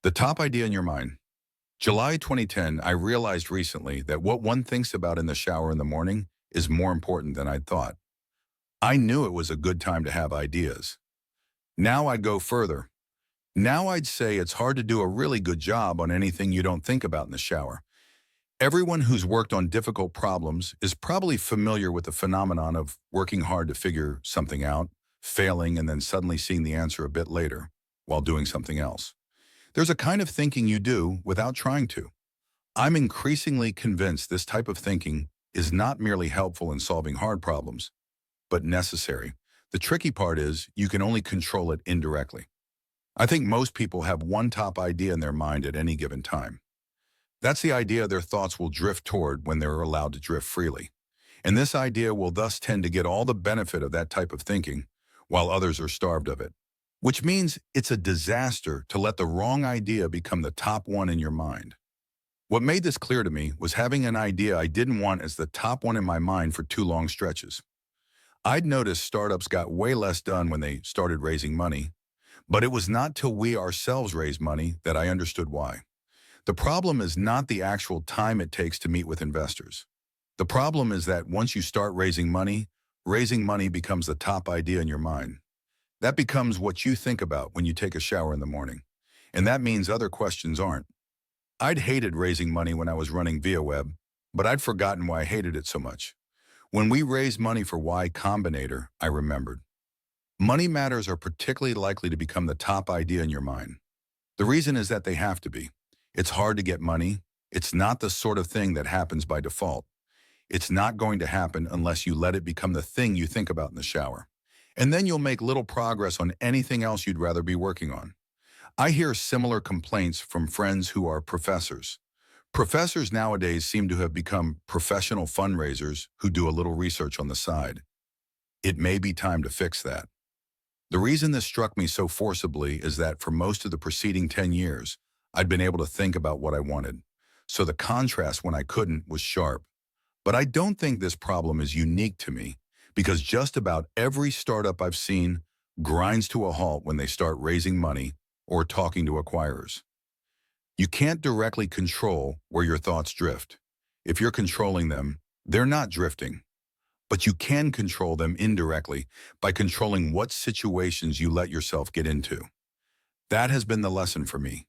The top idea in your mind. July 2010, I realized recently that what one thinks about in the shower in the morning is more important than I'd thought. I knew it was a good time to have ideas. Now I'd go further. Now I'd say it's hard to do a really good job on anything you don't think about in the shower. Everyone who's worked on difficult problems is probably familiar with the phenomenon of working hard to figure something out, failing, and then suddenly seeing the answer a bit later while doing something else. There's a kind of thinking you do without trying to. I'm increasingly convinced this type of thinking is not merely helpful in solving hard problems, but necessary. The tricky part is you can only control it indirectly. I think most people have one top idea in their mind at any given time. That's the idea their thoughts will drift toward when they're allowed to drift freely. And this idea will thus tend to get all the benefit of that type of thinking, while others are starved of it. Which means it's a disaster to let the wrong idea become the top one in your mind. What made this clear to me was having an idea I didn't want as the top one in my mind for two long stretches. I'd noticed startups got way less done when they started raising money, but it was not till we ourselves raised money that I understood why. The problem is not the actual time it takes to meet with investors. The problem is that once you start raising money becomes the top idea in your mind. That becomes what you think about when you take a shower in the morning. And that means other questions aren't. I'd hated raising money when I was running ViaWeb, but I'd forgotten why I hated it so much. When we raised money for Y Combinator, I remembered. Money matters are particularly likely to become the top idea in your mind. The reason is that they have to be. It's hard to get money. It's not the sort of thing that happens by default. It's not going to happen unless you let it become the thing you think about in the shower. And then you'll make little progress on anything else you'd rather be working on. I hear similar complaints from friends who are professors. Professors nowadays seem to have become professional fundraisers who do a little research on the side. It may be time to fix that. The reason this struck me so forcibly is that for most of the preceding 10 years, I'd been able to think about what I wanted. So the contrast when I couldn't was sharp. But I don't think this problem is unique to me, because just about every startup I've seen grinds to a halt when they start raising money or talking to acquirers. You can't directly control where your thoughts drift. If you're controlling them, they're not drifting. But you can control them indirectly by controlling what situations you let yourself get into. That has been the lesson for me.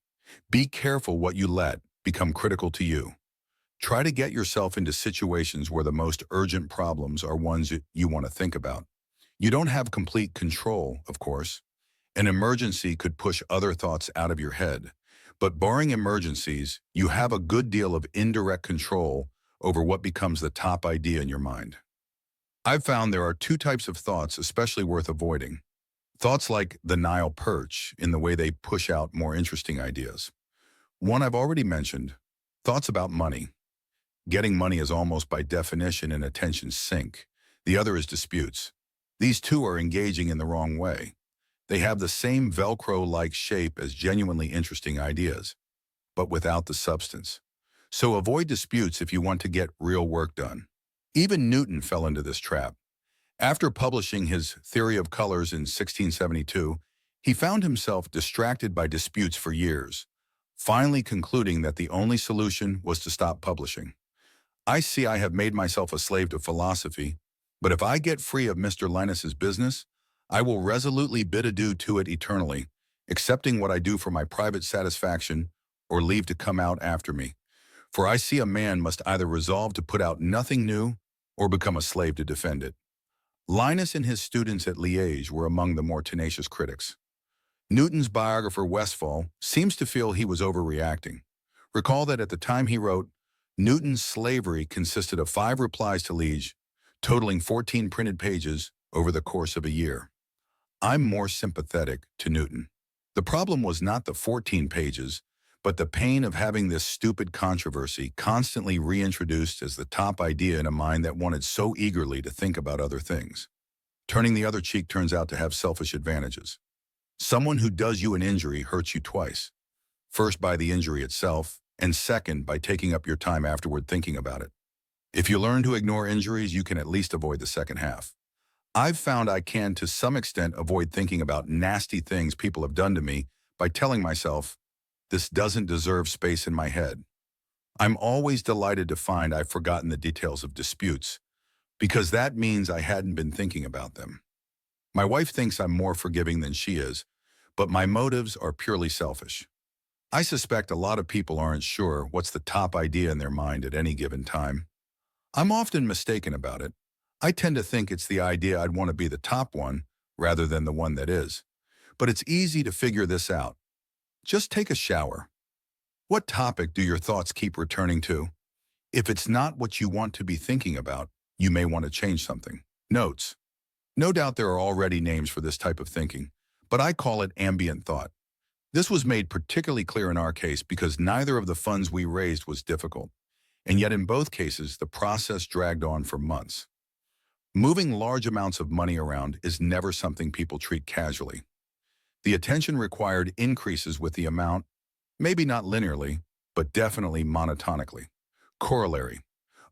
Be careful what you let become critical to you. Try to get yourself into situations where the most urgent problems are ones that you want to think about. You don't have complete control, of course. An emergency could push other thoughts out of your head. But barring emergencies, you have a good deal of indirect control over what becomes the top idea in your mind. I've found there are two types of thoughts especially worth avoiding. Thoughts like the Nile perch in the way they push out more interesting ideas. One I've already mentioned, thoughts about money. Getting money is almost by definition an attention sink. The other is disputes. These two are engaging in the wrong way. They have the same Velcro-like shape as genuinely interesting ideas, but without the substance. So avoid disputes if you want to get real work done. Even Newton fell into this trap. After publishing his Theory of Colors in 1672, he found himself distracted by disputes for years, finally concluding that the only solution was to stop publishing. I see I have made myself a slave to philosophy, but if I get free of Mr. Linus's business, I will resolutely bid adieu to it eternally, accepting what I do for my private satisfaction or leave to come out after me. For I see a man must either resolve to put out nothing new or become a slave to defend it. Linus and his students at Liège were among the more tenacious critics. Newton's biographer Westphal seems to feel he was overreacting. Recall that at the time he wrote, Newton's slavery consisted of 5 replies to Liège, totaling 14 printed pages over the course of a year. I'm more sympathetic to Newton. The problem was not the 14 pages, but the pain of having this stupid controversy constantly reintroduced as the top idea in a mind that wanted so eagerly to think about other things. Turning the other cheek turns out to have selfish advantages. Someone who does you an injury hurts you twice. First by the injury itself, and second by taking up your time afterward thinking about it. If you learn to ignore injuries, you can at least avoid the second half. I've found I can, to some extent, avoid thinking about nasty things people have done to me by telling myself, This doesn't deserve space in my head. I'm always delighted to find I've forgotten the details of disputes, because that means I hadn't been thinking about them. My wife thinks I'm more forgiving than she is, but my motives are purely selfish. I suspect a lot of people aren't sure what's the top idea in their mind at any given time. I'm often mistaken about it. I tend to think it's the idea I'd want to be the top one rather than the one that is. But it's easy to figure this out. Just take a shower. What topic do your thoughts keep returning to? If it's not what you want to be thinking about, you may want to change something. Notes. No doubt there are already names for this type of thinking, but I call it ambient thought. This was made particularly clear in our case because neither of the funds we raised was difficult, and yet in both cases the process dragged on for months. Moving large amounts of money around is never something people treat casually. The attention required increases with the amount, maybe not linearly, but definitely monotonically. Corollary.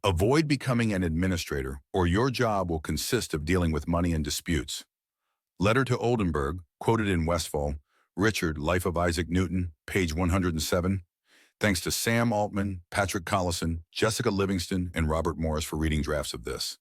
Avoid becoming an administrator, or your job will consist of dealing with money and disputes. Letter to Oldenburg, quoted in Westfall, Richard, Life of Isaac Newton, page 107. Thanks to Sam Altman, Patrick Collison, Jessica Livingston, and Robert Morris for reading drafts of this.